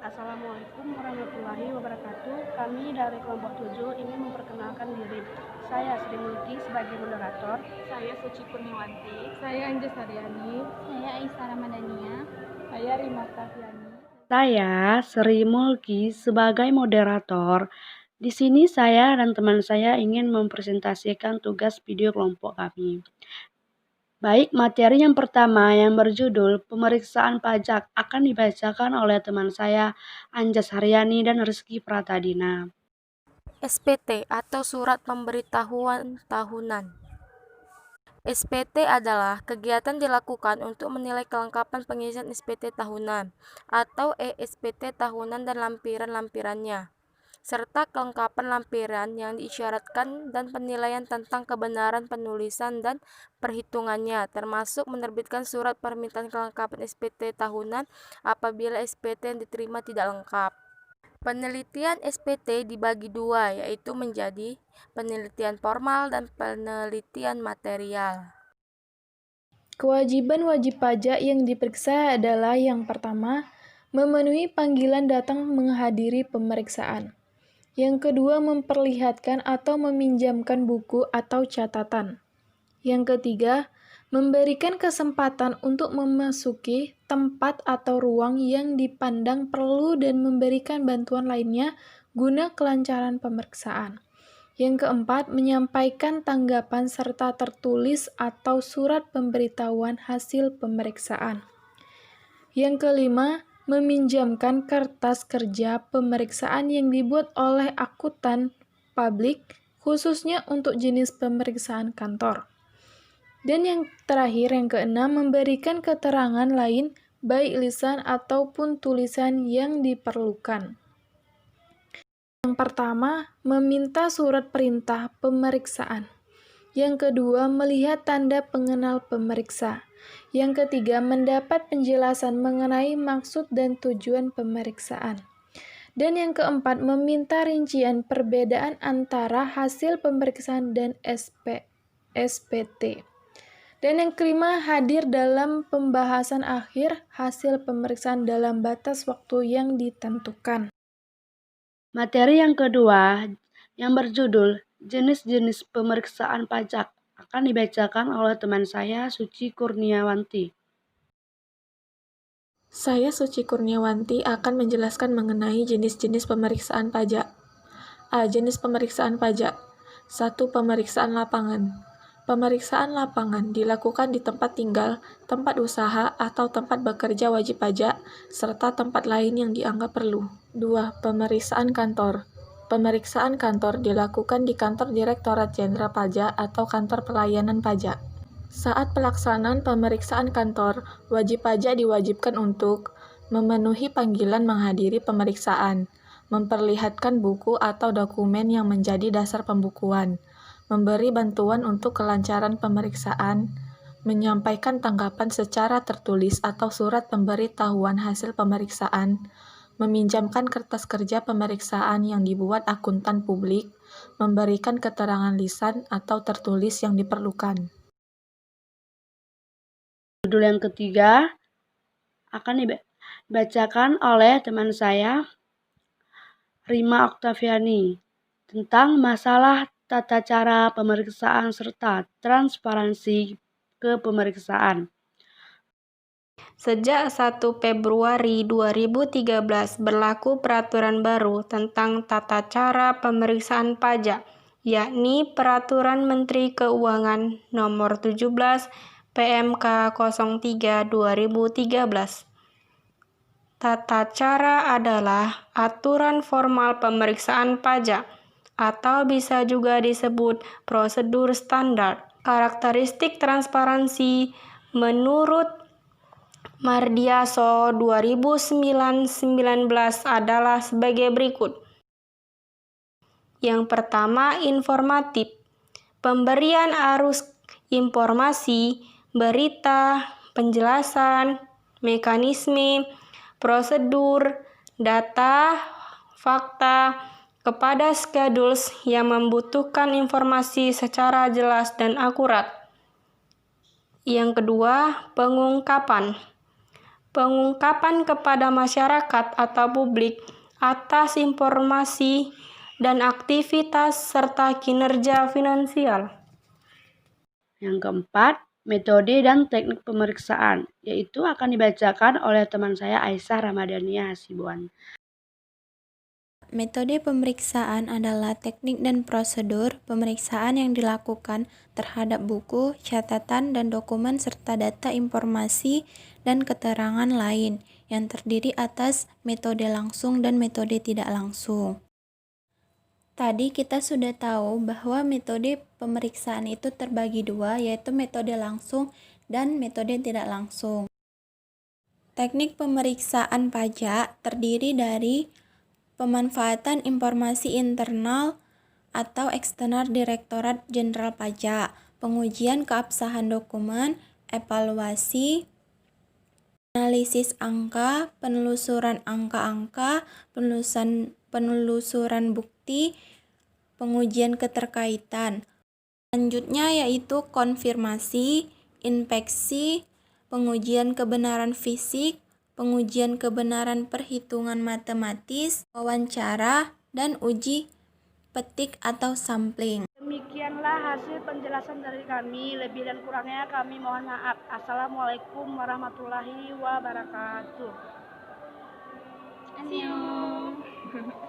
Assalamualaikum warahmatullahi wabarakatuh. Kami dari kelompok 7 ingin memperkenalkan diri. Saya Sri Mulki sebagai moderator. Saya Suci Kurniawanti. Saya Anjas Haryani. Saya Aisyah Ramadhania. Saya Rima Oktaviani. Saya Sri Mulki sebagai moderator. Di sini saya dan teman saya ingin mempresentasikan tugas video kelompok kami. Baik, materi yang pertama yang berjudul pemeriksaan pajak akan dibacakan oleh teman saya Anjas Haryani dan Rizky Pratadina. SPT atau Surat Pemberitahuan Tahunan. SPT adalah kegiatan dilakukan untuk menilai kelengkapan pengisian SPT tahunan atau ESPT tahunan dan lampiran-lampirannya, serta kelengkapan lampiran yang diisyaratkan dan penilaian tentang kebenaran penulisan dan perhitungannya, termasuk menerbitkan surat permintaan kelengkapan SPT tahunan apabila SPT yang diterima tidak lengkap. Penelitian SPT dibagi dua, yaitu menjadi penelitian formal dan penelitian material. Kewajiban wajib pajak yang diperiksa adalah yang pertama, memenuhi panggilan datang menghadiri pemeriksaan. Yang kedua, memperlihatkan atau meminjamkan buku atau catatan. Yang ketiga, memberikan kesempatan untuk memasuki tempat atau ruang yang dipandang perlu dan memberikan bantuan lainnya guna kelancaran pemeriksaan. Yang keempat, menyampaikan tanggapan serta tertulis atau surat pemberitahuan hasil pemeriksaan. Yang kelima, meminjamkan kertas kerja pemeriksaan yang dibuat oleh akuntan publik, khususnya untuk jenis pemeriksaan kantor. Dan yang terakhir, yang keenam, memberikan keterangan lain, baik lisan ataupun tulisan yang diperlukan. Yang pertama, meminta surat perintah pemeriksaan. Yang kedua, melihat tanda pengenal pemeriksa. Yang ketiga, mendapat penjelasan mengenai maksud dan tujuan pemeriksaan. Dan yang keempat, meminta rincian perbedaan antara hasil pemeriksaan dan SPT. Dan yang kelima, hadir dalam pembahasan akhir hasil pemeriksaan dalam batas waktu yang ditentukan. Materi yang kedua yang berjudul jenis-jenis pemeriksaan pajak akan dibacakan oleh teman saya Suci Kurniawanti. Saya Suci Kurniawanti akan menjelaskan mengenai jenis-jenis pemeriksaan pajak. A. Jenis pemeriksaan pajak. 1. Pemeriksaan lapangan. Pemeriksaan lapangan dilakukan di tempat tinggal, tempat usaha, atau tempat bekerja wajib pajak, serta tempat lain yang dianggap perlu. 2. Pemeriksaan kantor. Pemeriksaan kantor dilakukan di kantor Direktorat Jenderal Pajak atau kantor pelayanan pajak. Saat pelaksanaan pemeriksaan kantor, wajib pajak diwajibkan untuk memenuhi panggilan menghadiri pemeriksaan, memperlihatkan buku atau dokumen yang menjadi dasar pembukuan, memberi bantuan untuk kelancaran pemeriksaan, menyampaikan tanggapan secara tertulis atau surat pemberitahuan hasil pemeriksaan, meminjamkan kertas kerja pemeriksaan yang dibuat akuntan publik, memberikan keterangan lisan atau tertulis yang diperlukan. Judul yang ketiga akan dibacakan oleh teman saya Rima Oktaviani tentang masalah tata cara pemeriksaan serta transparansi ke pemeriksaan. Sejak 1 Februari 2013 berlaku peraturan baru tentang tata cara pemeriksaan pajak, yakni Peraturan Menteri Keuangan Nomor 17 PMK 03/2013. Tata cara adalah aturan formal pemeriksaan pajak, atau bisa juga disebut prosedur standar. Karakteristik transparansi menurut Mardiaso 2019 adalah sebagai berikut. Yang pertama, informatif. Pemberian arus informasi, berita, penjelasan, mekanisme, prosedur, data, fakta, kepada schedules yang membutuhkan informasi secara jelas dan akurat. Yang kedua, pengungkapan. pengungkapan kepada masyarakat atau publik atas informasi dan aktivitas serta kinerja finansial. Yang keempat, metode dan teknik pemeriksaan, yaitu akan dibacakan oleh teman saya Aisyah Ramadhania Hasibuan. Metode pemeriksaan adalah teknik dan prosedur pemeriksaan yang dilakukan terhadap buku, catatan, dan dokumen serta data informasi dan keterangan lain yang terdiri atas metode langsung dan metode tidak langsung. Tadi kita sudah tahu bahwa metode pemeriksaan itu terbagi dua, yaitu metode langsung dan metode tidak langsung. Teknik pemeriksaan pajak terdiri dari pemanfaatan informasi internal atau eksternal Direktorat Jenderal Pajak, pengujian keabsahan dokumen, evaluasi, analisis angka, penelusuran angka-angka, penelusuran bukti, pengujian keterkaitan. Selanjutnya yaitu konfirmasi, inspeksi, pengujian kebenaran fisik, pengujian kebenaran perhitungan matematis, wawancara, dan uji petik atau sampling. Demikianlah hasil penjelasan dari kami. Lebih dan kurangnya kami mohon maaf. Assalamualaikum warahmatullahi wabarakatuh. Annyeong.